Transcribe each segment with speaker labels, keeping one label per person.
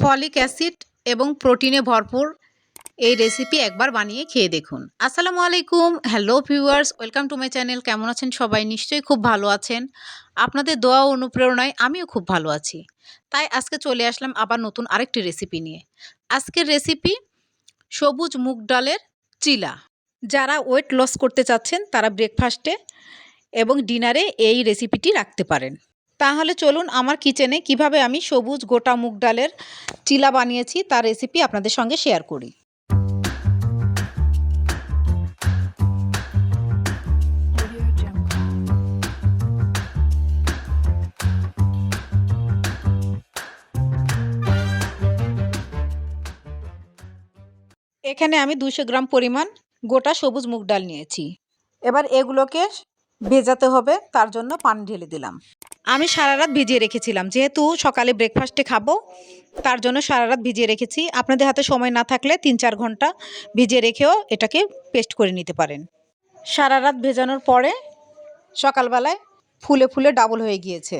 Speaker 1: Folic acid এবং প্রোটিনে ভরপুর এই রেসিপি একবার বানিয়ে খেয়ে দেখুন। আসসালামু আলাইকুম, hello viewers, welcome to my channel. কেমন আছেন সবাই? নিশ্চয়ই খুব ভালো আছেন। আপনাদের দোয়া ও অনুপ্রেরণায় আমিও খুব ভালো আছি। তাই আজকে চলে আসলাম আবার নতুন আরেকটি রেসিপি নিয়ে। আজকের রেসিপি সবুজ মুগ ডালের চিলা। যারা ওয়েট লস করতে চাচ্ছেন তারা ব্রেকফাস্টে এবং ডিনারে এই রেসিপিটি রাখতে পারেন। তাহলে চলুন আমার কিচেনে কিভাবে আমি সবুজ গোটা মুগ ডালের চিলা বানিয়েছি তার রেসিপি আপনাদের সঙ্গে শেয়ার করি। এখানে আমি 200 গ্রাম পরিমাণ গোটা সবুজ মুগ ডাল নিয়েছি। এবার এগুলোকে ভেজাতে হবে, তার জন্য পানি ঢেলে দিলাম। আমি সারা রাত ভিজিয়ে রেখেছিলাম, যেহেতু সকালে ব্রেকফাস্টে খাবো তার জন্য সারা রাত ভিজিয়ে রেখেছি। আপনাদের হাতে সময় না থাকলে 3-4 ঘন্টা ভিজিয়ে রেখেও এটাকে পেস্ট করে নিতে পারেন। সারা রাত ভেজানোর পরে সকালবেলায় ফুলে ফুলে ডাবল হয়ে গিয়েছে।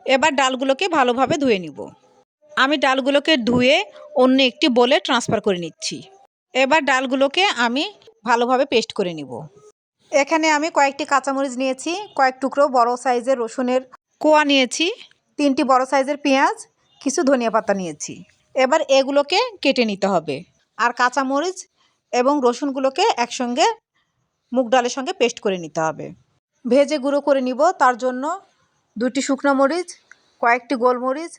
Speaker 1: এবার ডালগুলোকে ভালোভাবে ধুয়ে নিব। আমি ডালগুলোকে ধুয়ে অন্য একটি বোলে ট্রান্সফার করে নিচ্ছি। এবার ডালগুলোকে আমি ভালোভাবে পেস্ট করে নিব। এখানে আমি কয়েকটি কাঁচামরিচ নিয়েছি, কয়েক টুকরো বড় সাইজের রসুনের কোয়া নিয়েছি, 3টি বড় সাইজের পেঁয়াজ, কিছু ধনিয়া পাতা নিয়েছি। এবার এগুলোকে কেটে নিতে হবে, আর কাঁচামরিচ এবং রসুনগুলোকে একসঙ্গে মুগ ডালের সঙ্গে পেস্ট করে নিতে হবে। ভেজে গুঁড়ো করে নিব, তার জন্য 2টি শুকনো মরিচ, কয়েকটি গোলমরিচ,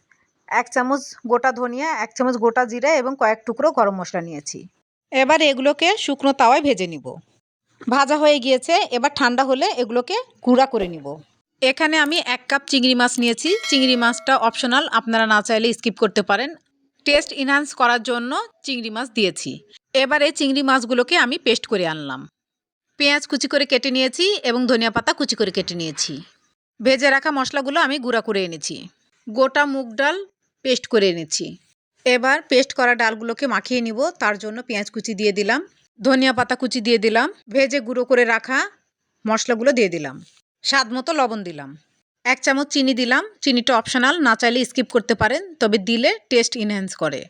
Speaker 1: 1 চামচ গোটা ধনিয়া, 1 চামচ গোটা জিরা এবং কয়েক টুকরো গরম মশলা নিয়েছি। এবার এগুলোকে শুকনো তাওয়ায় ভেজে নিব। ভাজা হয়ে গিয়েছে, এবার ঠান্ডা হলে এগুলোকে গুঁড়া করে নিব। এখানে আমি 1 কাপ চিংড়ি মাছ নিয়েছি। চিংড়ি মাছটা অপশনাল, আপনারা না চাইলে স্কিপ করতে পারেন। টেস্ট এনহান্স করার জন্য চিংড়ি মাছ দিয়েছি। এবার এই চিংড়ি মাছগুলোকে আমি পেস্ট করে আনলাম। পেঁয়াজ কুচি করে কেটে নিয়েছি এবং ধনিয়া পাতা কুচি করে কেটে নিয়েছি। ভেজে রাখা মশলাগুলো আমি গুঁড়া করে এনেছি। গোটা মুগ ডাল পেস্ট করে এনেছি। এবার পেস্ট করা ডালগুলোকে মাখিয়ে নিব, তার জন্য পেঁয়াজ কুচি দিয়ে দিলাম, ধনিয়া পাতা কুচি দিয়ে দিলাম, ভেজে গুঁড়ো করে রাখা মশলাগুলো দিয়ে দিলাম, স্বাদ মতো লবণ দিলাম, 1 চামচ চিনি দিলাম। চিনিটা অপশনাল, না চাইলে স্কিপ করতে পারেন, তবে দিলে টেস্ট এনহ্যান্স করে।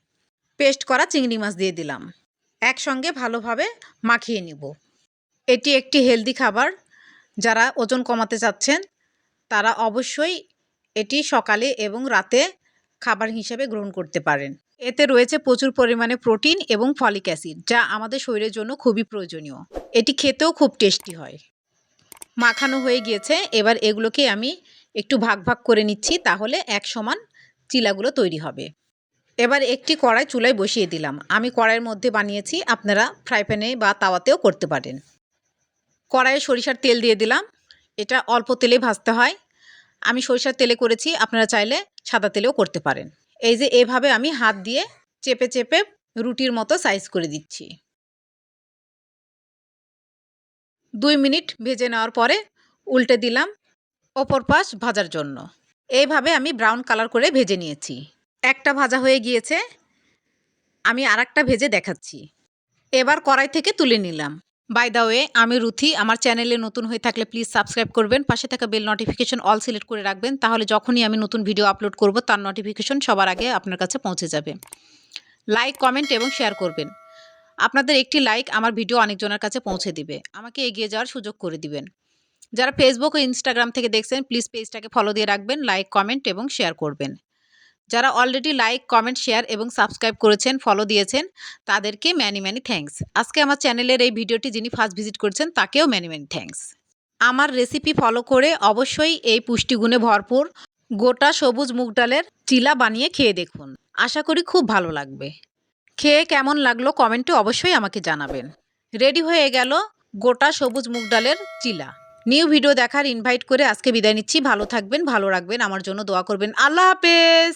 Speaker 1: পেস্ট করা চিংড়ি মাছ দিয়ে দিলাম। একসঙ্গে ভালোভাবে মাখিয়ে নিব। এটি একটি হেলদি খাবার। যারা ওজন কমাতে চাচ্ছেন তারা অবশ্যই এটি সকালে এবং রাতে খাবার হিসেবে গ্রহণ করতে পারেন। এতে রয়েছে প্রচুর পরিমাণে প্রোটিন এবং ফলিক অ্যাসিড, যা আমাদের শরীরের জন্য খুবই প্রয়োজনীয়। এটি খেতেও খুব টেস্টি হয়। মাখানো হয়ে গিয়েছে, এবার এগুলোকে আমি একটু ভাগ ভাগ করে নিচ্ছি, তাহলে এক সমান চিলাগুলো তৈরি হবে। এবার একটি কড়াই চুলায় বসিয়ে দিলাম। আমি কড়াইয়ের মধ্যে বানিয়েছি, আপনারা ফ্রাই প্যানে বা তাওয়াতেও করতে পারেন। কড়াইয়ে সরিষার তেল দিয়ে দিলাম। এটা অল্প তেলে ভাজতে হয়। আমি সরিষার তেলে করেছি, আপনারা চাইলে সাদা তেলেও করতে পারেন। এই যে এভাবে আমি হাত দিয়ে চেপে চেপে রুটির মতো সাইজ করে দিচ্ছি। 2 মিনিট ভেজে নেওয়ার পরে উল্টে দিলাম অপর পাশ ভাজার জন্য। এইভাবে আমি ব্রাউন কালার করে ভেজে নিয়েছি। একটা ভাজা হয়ে গিয়েছে, আমি আরেকটা ভেজে দেখাচ্ছি। এবার কড়াই থেকে তুলে নিলাম। বাই দ্য ওয়ে, আমি রুথি। আমার চ্যানেলে নতুন হয়ে থাকলে প্লিজ সাবস্ক্রাইব করবেন, পাশে থাকা বেল নোটিফিকেশন অল সিলেক্ট করে রাখবেন, তাহলে যখনই আমি নতুন ভিডিও আপলোড করব তার নোটিফিকেশন সবার আগে আপনার কাছে পৌঁছে যাবে। লাইক, কমেন্ট এবং শেয়ার করবেন। আপনাদের একটি লাইক আমার ভিডিও অনেকজনের কাছে পৌঁছে দিবে, আমাকে এগিয়ে যাওয়ার সুযোগ করে দিবেন। যারা ফেসবুক ও ইনস্টাগ্রাম থেকে দেখছেন প্লিজ পেজটাকে ফলো দিয়ে রাখবেন, লাইক, কমেন্ট এবং শেয়ার করবেন। যারা অলরেডি লাইক, কমেন্ট, শেয়ার এবং সাবস্ক্রাইব করেছেন, ফলো দিয়েছেন, তাদেরকে ম্যানি ম্যানি থ্যাঙ্কস। আজকে আমার চ্যানেলের এই ভিডিওটি যিনি ফার্স্ট ভিজিট করছেন তাকেও ম্যানি ম্যানি থ্যাঙ্কস। আমার রেসিপি ফলো করে অবশ্যই এই পুষ্টিগুণে ভরপুর গোটা সবুজ মুগ ডালের চিলা বানিয়ে খেয়ে দেখুন। আশা করি খুব ভালো লাগবে। খেয়ে কেমন লাগলো কমেন্টে অবশ্যই আমাকে জানাবেন। রেডি হয়ে গেল গোটা সবুজ মুগ ডালের চিলা। নিউ ভিডিও দেখার ইনভাইট করে আজকে বিদায় নিচ্ছি। ভালো থাকবেন, ভালো রাখবেন, আমার জন্য দোয়া করবেন। আল্লাহ হাফেজ।